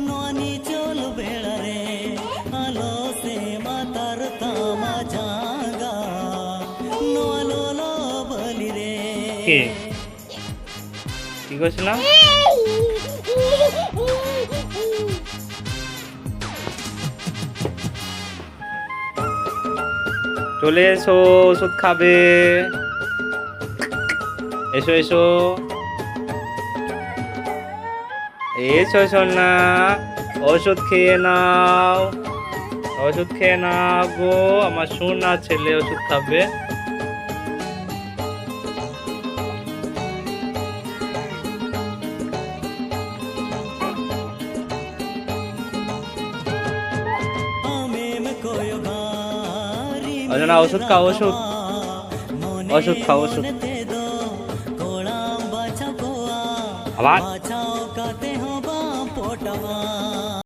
ননি চল বেড়ারে আলো সে মাতার তামা জাগা নলো বলি রে কি কি করছিলাম? চলে এসো, ওষুধ খাবে। এসো এসো এসো সোনা, ওষুধ খেয়ে নাও, ওষুধ খেয়ে নাও গো। আমার সোনা ছেলে ওষুধ খাবে। না ওষুধ খাও, ওষুধ ওষুধ খাও, ওষুধ আবার